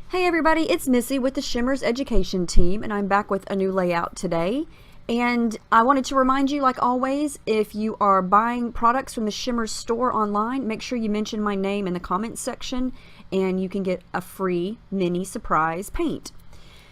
Hey everybody, it's Missy with the Shimmerz Education team, and I'm back with a new layout today. And I wanted to remind you, like always, if you are buying products from the Shimmerz Store online, make sure you mention my name in the comments section and you can get a free mini surprise paint.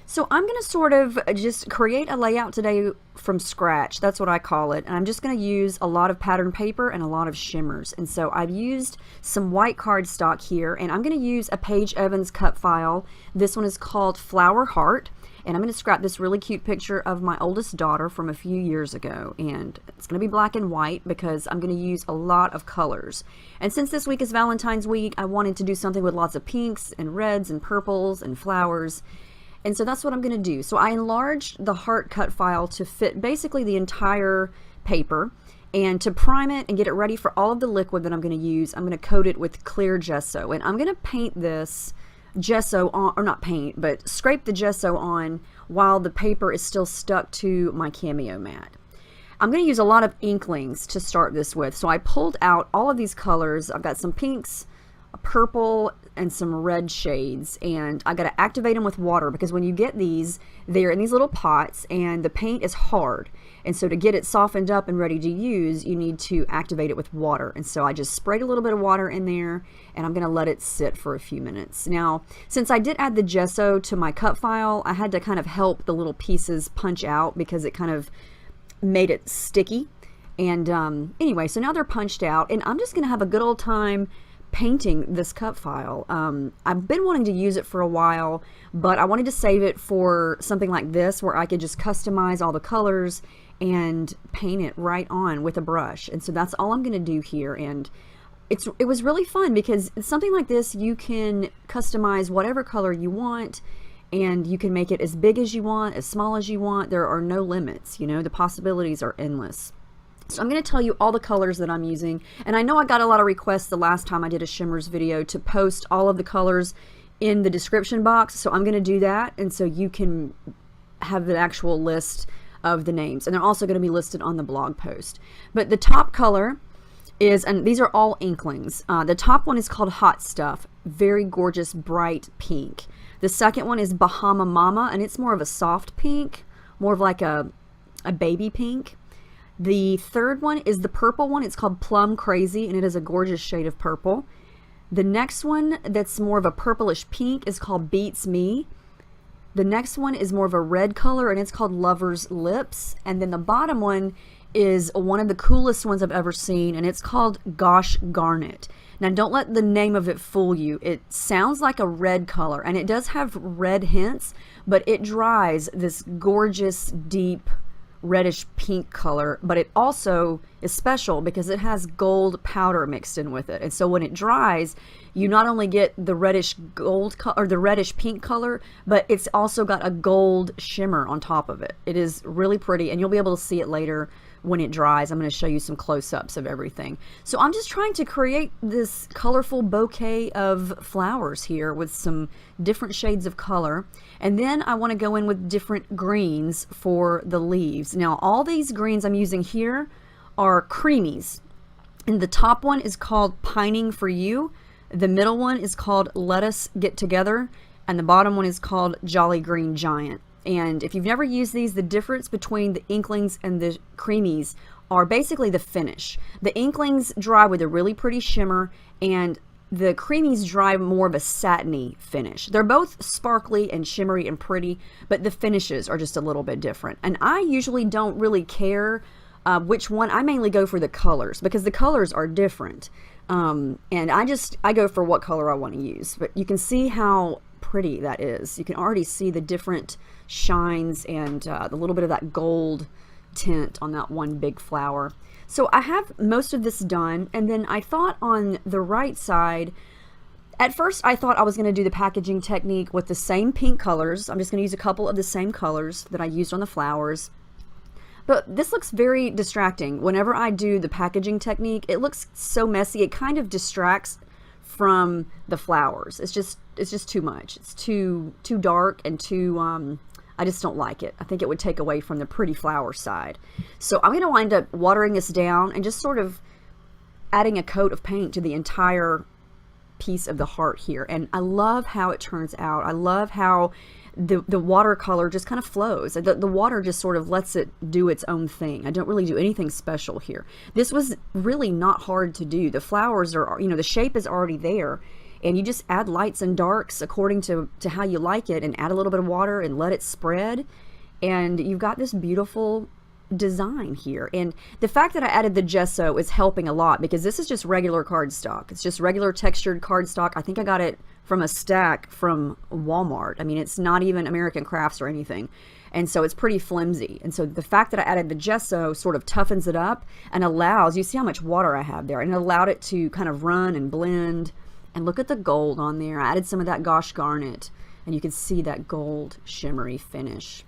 So I'm going to sort of just create a layout today from scratch. That's what I call it. And I'm just going to use a lot of pattern paper and a lot of shimmers. And so I've used some white cardstock here, and I'm going to use a Paige Evans cut file. This one is called Flower Heart. And I'm going to scrap this really cute picture of my oldest daughter from a few years ago. And it's going to be black and white because I'm going to use a lot of colors. And since this week is Valentine's week, I wanted to do something with lots of pinks and reds and purples and flowers. And so that's what I'm going to do. So I enlarged the heart cut file to fit basically the entire paper. And to prime it and get it ready for all of the liquid that I'm going to use, I'm going to coat it with clear gesso. And I'm going to paint this gesso on, or not paint, but scrape the gesso on while the paper is still stuck to my cameo mat. I'm going to use a lot of Inklingz to start this with. So I pulled out all of these colors. I've got some pinks, a purple, and some red shades, and I got to activate them with water because when you get these, they're in these little pots and the paint is hard, and so to get it softened up and ready to use, you need to activate it with water. And so I just sprayed a little bit of water in there, and I'm going to let it sit for a few minutes. Now, since I did add the gesso to my cut file, I had to kind of help the little pieces punch out because it kind of made it sticky. And anyway, so now they're punched out, and I'm just going to have a good old time painting this cut file. I've been wanting to use it for a while, but I wanted to save it for something like this where I could just customize all the colors and paint it right on with a brush. And so that's all I'm going to do here. And it was really fun because something like this, you can customize whatever color you want, and you can make it as big as you want, as small as you want. There are no limits, you know, the possibilities are endless. So I'm going to tell you all the colors that I'm using, and I know I got a lot of requests the last time I did a Shimmerz video to post all of the colors in the description box, so I'm going to do that, and so you can have the actual list of the names, and they're also going to be listed on the blog post. But the top color is, and these are all Inklingz, the top one is called Hot Stuff, very gorgeous bright pink. The second one is Bahama Mama, and it's more of a soft pink, more of like a baby pink. The third one is the purple one. It's called Plum Crazy, and it is a gorgeous shade of purple. The next one that's more of a purplish pink is called Beets Me. The next one is more of a red color, and it's called Lover's Lips. And then the bottom one is one of the coolest ones I've ever seen, and it's called Gosh Garnet. Now, don't let the name of it fool you. It sounds like a red color, and it does have red hints, but it dries this gorgeous, deep, reddish pink color, but it also is special because it has gold powder mixed in with it. And so when it dries, you not only get the reddish gold or the reddish pink color, but it's also got a gold shimmer on top of it. It is really pretty, and you'll be able to see it later when it dries. I'm going to show you some close-ups of everything. So I'm just trying to create this colorful bouquet of flowers here with some different shades of color. And then I want to go in with different greens for the leaves. Now, all these greens I'm using here are Creameez. And the top one is called Pining for You. The middle one is called Let Us Get Together. And the bottom one is called Jolly Green Giant. And if you've never used these, the difference between the Inklingz and the Creameez are basically the finish. The Inklingz dry with a really pretty shimmer, and the Creameez dry more of a satiny finish. They're both sparkly and shimmery and pretty, but the finishes are just a little bit different. And I usually don't really care which one. I mainly go for the colors because the colors are different. And I go for what color I want to use. But you can see how pretty that is. You can already see the different shines and a little bit of that gold tint on that one big flower. So I have most of this done, and then I thought on the right side, at first I thought I was going to do the packaging technique with the same pink colors. I'm just going to use a couple of the same colors that I used on the flowers. But this looks very distracting. Whenever I do the packaging technique, it looks so messy. It kind of distracts from the flowers. It's just too much. It's too dark and too I just don't like it. I think it would take away from the pretty flower side. So I'm going to wind up watering this down and just sort of adding a coat of paint to the entire piece of the heart here, and I love how it turns out. I love how the watercolor just kind of flows. The water just sort of lets it do its own thing. I don't really do anything special here. This was really not hard to do. The flowers are, you know, the shape is already there, and you just add lights and darks according to how you like it, and add a little bit of water and let it spread, and you've got this beautiful design here. And the fact that I added the gesso is helping a lot, because this is just regular cardstock. It's just regular textured cardstock. I think I got it from a stack from Walmart. I mean, it's not even American Crafts or anything, and so it's pretty flimsy. And so the fact that I added the gesso sort of toughens it up and allows, you see how much water I have there, and it allowed it to kind of run and blend. And look at the gold on there. I added some of that Gosh Garnet, and you can see that gold shimmery finish.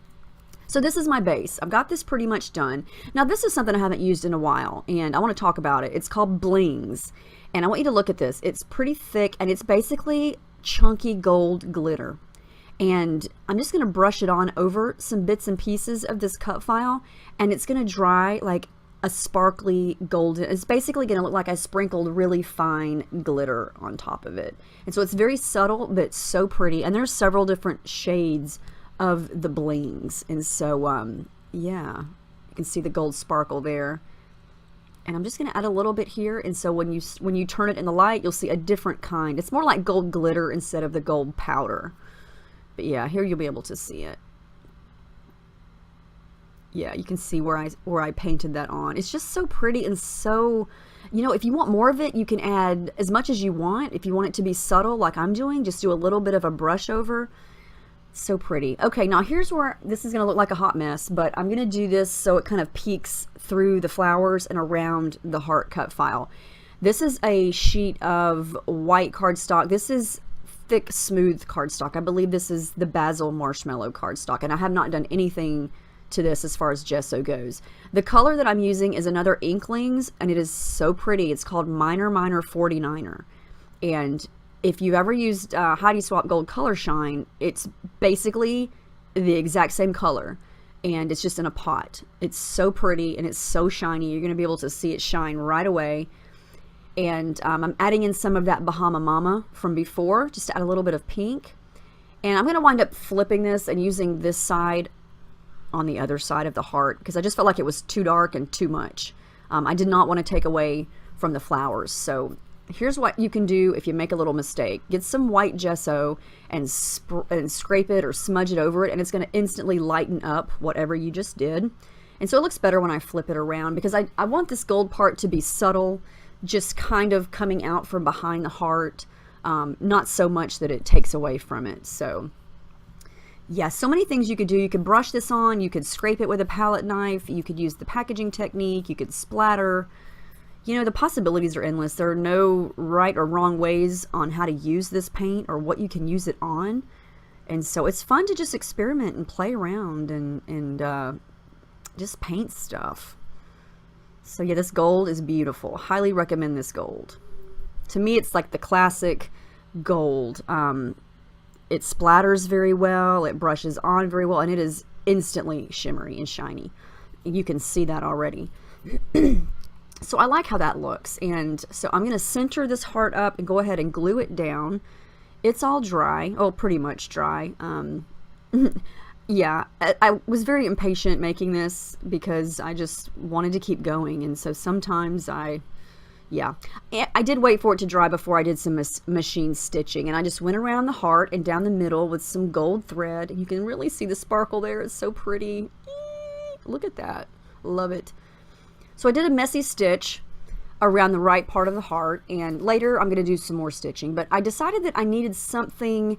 So this is my base. I've got this pretty much done. Now this is something I haven't used in a while, and I want to talk about it. It's called Blingz, and I want you to look at this. It's pretty thick, and it's basically chunky gold glitter. And I'm just going to brush it on over some bits and pieces of this cut file, and it's going to dry like a sparkly golden. It's basically going to look like I sprinkled really fine glitter on top of it. And so it's very subtle, but so pretty. And there's several different shades of the Blingz, and so yeah, you can see the gold sparkle there. And I'm just going to add a little bit here, and so when you turn it in the light, you'll see a different kind. It's more like gold glitter instead of the gold powder. But yeah, here you'll be able to see it. Yeah, you can see where I painted that on. It's just so pretty, and so, you know, if you want more of it, you can add as much as you want. If you want it to be subtle like I'm doing, just do a little bit of a brush over. So pretty. Okay, now here's where this is going to look like a hot mess, but I'm going to do this so it kind of peeks through the flowers and around the heart cut file. This is a sheet of white cardstock. This is thick, smooth cardstock. I believe this is the Basil Marshmallow cardstock, and I have not done anything to this as far as gesso goes. The color that I'm using is another Inklingz, and it is so pretty. It's called Minor 49er, and if you've ever used Heidi Swapp Gold Color Shine, it's basically the exact same color, and it's just in a pot. It's so pretty, and it's so shiny. You're going to be able to see it shine right away. And I'm adding in some of that Bahama Mama from before, just to add a little bit of pink. And I'm going to wind up flipping this and using this side on the other side of the heart, because I just felt like it was too dark and too much. I did not want to take away from the flowers. So here's what you can do if you make a little mistake. Get some white gesso and scrape it or smudge it over it, and it's going to instantly lighten up whatever you just did. And so it looks better when I flip it around, because I want this gold part to be subtle, just kind of coming out from behind the heart, not so much that it takes away from it. So yeah, so many things you could do. You could brush this on, you could scrape it with a palette knife, you could use the packaging technique, you could splatter. You know, the possibilities are endless. There are no right or wrong ways on how to use this paint or what you can use it on. And so it's fun to just experiment and play around and just paint stuff. So yeah, this gold is beautiful. Highly recommend this gold. To me, it's like the classic gold. It splatters very well, it brushes on very well, and it is instantly shimmery and shiny. You can see that already. So I like how that looks, and so I'm going to center this heart up and go ahead and glue it down. It's all dry, oh, pretty much dry. Yeah, I was very impatient making this because I just wanted to keep going, and so sometimes I did wait for it to dry before I did some machine stitching, and I just went around the heart and down the middle with some gold thread. You can really see the sparkle there. It's so pretty. Look at that. Love it. So I did a messy stitch around the right part of the heart, and later I'm going to do some more stitching, but I decided that I needed something,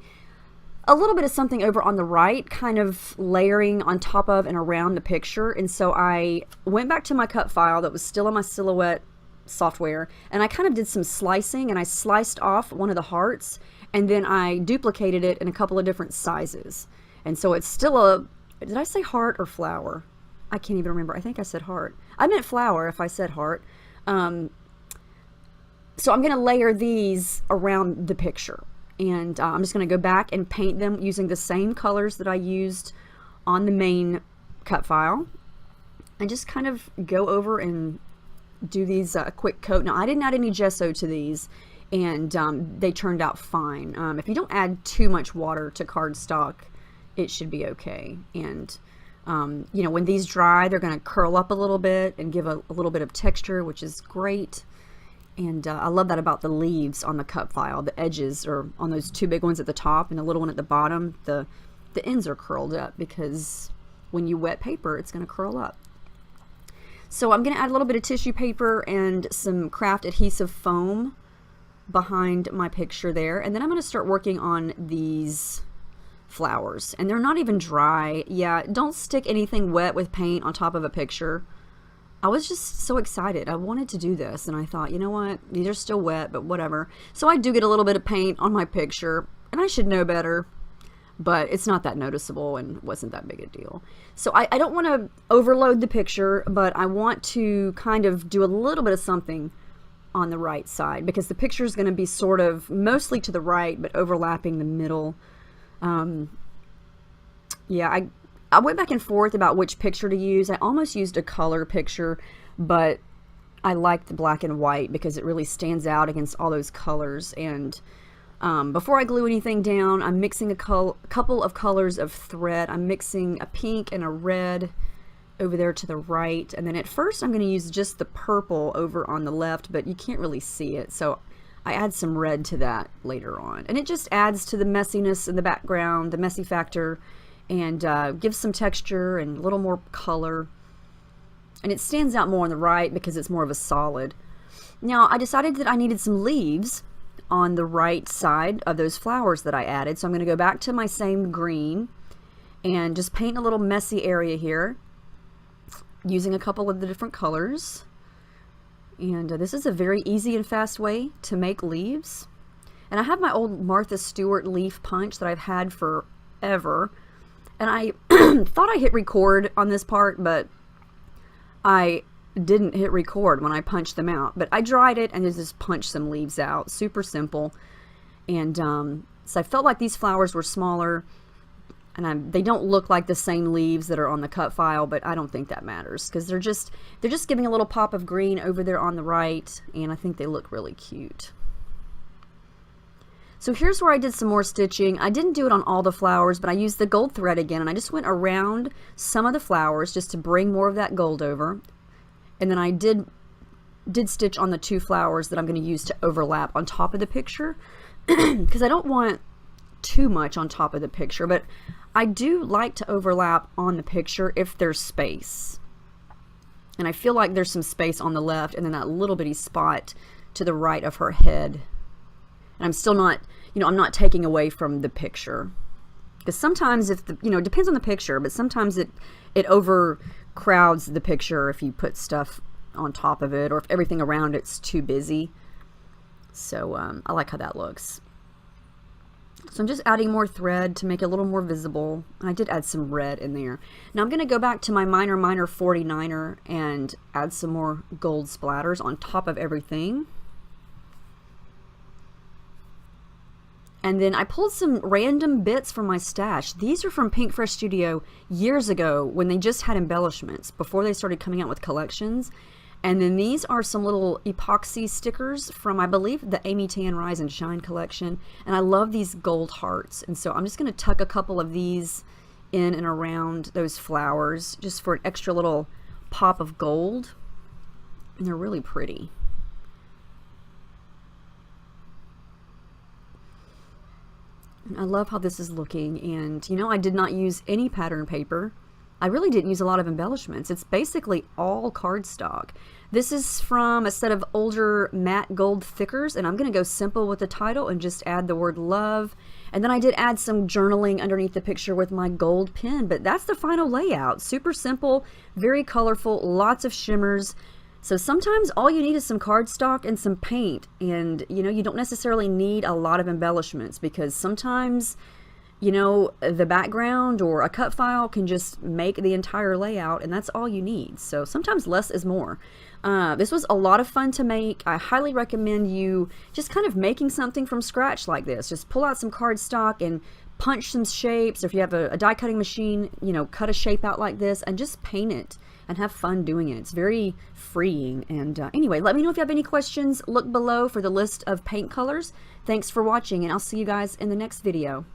a little bit of something over on the right, kind of layering on top of and around the picture. And so I went back to my cut file that was still in my Silhouette software, and I kind of did some slicing, and I sliced off one of the hearts, and then I duplicated it in a couple of different sizes. And so it's still a, did I say heart or flower? I can't even remember. I think I said heart. I meant flower if I said heart. So I'm going to layer these around the picture, and I'm just going to go back and paint them using the same colors that I used on the main cut file, and just kind of go over and do these quick coat. Now I didn't add any gesso to these, and they turned out fine. If you don't add too much water to cardstock, it should be okay. And you know, when these dry, they're going to curl up a little bit and give a little bit of texture, which is great. And I love that about the leaves on the cut file. The edges are on those two big ones at the top and the little one at the bottom. The ends are curled up because when you wet paper, it's going to curl up. So I'm going to add a little bit of tissue paper and some craft adhesive foam behind my picture there. And then I'm going to start working on these flowers. And they're not even dry. Yeah, don't stick anything wet with paint on top of a picture. I was just so excited. I wanted to do this, and I thought, you know what, these are still wet, but whatever. So I do get a little bit of paint on my picture, and I should know better, but it's not that noticeable and wasn't that big a deal. So I don't want to overload the picture, but I want to kind of do a little bit of something on the right side, because the picture is going to be sort of mostly to the right, but overlapping the middle. Yeah, I went back and forth about which picture to use. I almost used a color picture, but I like the black and white because it really stands out against all those colors. And before I glue anything down, I'm mixing a couple of colors of thread. I'm mixing a pink and a red over there to the right. And then at first I'm going to use just the purple over on the left, but you can't really see it. So I add some red to that later on. And it just adds to the messiness in the background, the messy factor, and gives some texture and a little more color. And it stands out more on the right because it's more of a solid. Now I decided that I needed some leaves on the right side of those flowers that I added. So I'm going to go back to my same green and just paint a little messy area here using a couple of the different colors. And this is a very easy and fast way to make leaves. And I have my old Martha Stewart leaf punch that I've had forever. And I thought I hit record on this part, but I didn't hit record when I punched them out. But I dried it and just punched some leaves out. Super simple. And so I felt like these flowers were smaller. And they don't look like the same leaves that are on the cut file, but I don't think that matters because they're just giving a little pop of green over there on the right. And I think they look really cute. So here's where I did some more stitching. I didn't do it on all the flowers, but I used the gold thread again, and I just went around some of the flowers just to bring more of that gold over. And then I did stitch on the two flowers that I'm going to use to overlap on top of the picture because I don't want too much on top of the picture, but I do like to overlap on the picture if there's space. And I feel like there's some space on the left and then that little bitty spot to the right of her head. And I'm still not, you know, I'm not taking away from the picture. Because sometimes if the, you know, it depends on the picture, but sometimes it overcrowds the picture if you put stuff on top of it or if everything around it's too busy. So I like how that looks. So I'm just adding more thread to make it a little more visible. And I did add some red in there. Now I'm going to go back to my Miner 49er and add some more gold splatters on top of everything. And then I pulled some random bits from my stash. These are from Pink Fresh Studio years ago when they just had embellishments before they started coming out with collections. And then these are some little epoxy stickers from, I believe, the Amy Tan Rise and Shine collection. And I love these gold hearts. And so I'm just going to tuck a couple of these in and around those flowers just for an extra little pop of gold. And they're really pretty. I love how this is looking, and you know, I did not use any pattern paper. I really didn't use a lot of embellishments. It's basically all cardstock. This is from a set of older matte gold thickers, and I'm going to go simple with the title and just add the word love. And then I did add some journaling underneath the picture with my gold pen, but that's the final layout. Super simple, very colorful, lots of shimmers. So sometimes all you need is some cardstock and some paint, and you know, you don't necessarily need a lot of embellishments because sometimes, you know, the background or a cut file can just make the entire layout, and that's all you need. So sometimes less is more. This was a lot of fun to make. I highly recommend you just kind of making something from scratch like this. Just pull out some cardstock and punch some shapes. Or if you have a die cutting machine, you know, cut a shape out like this and just paint it. and have fun doing it. It's very freeing. And anyway, let me know if you have any questions. Look below for the list of paint colors. Thanks for watching, and I'll see you guys in the next video.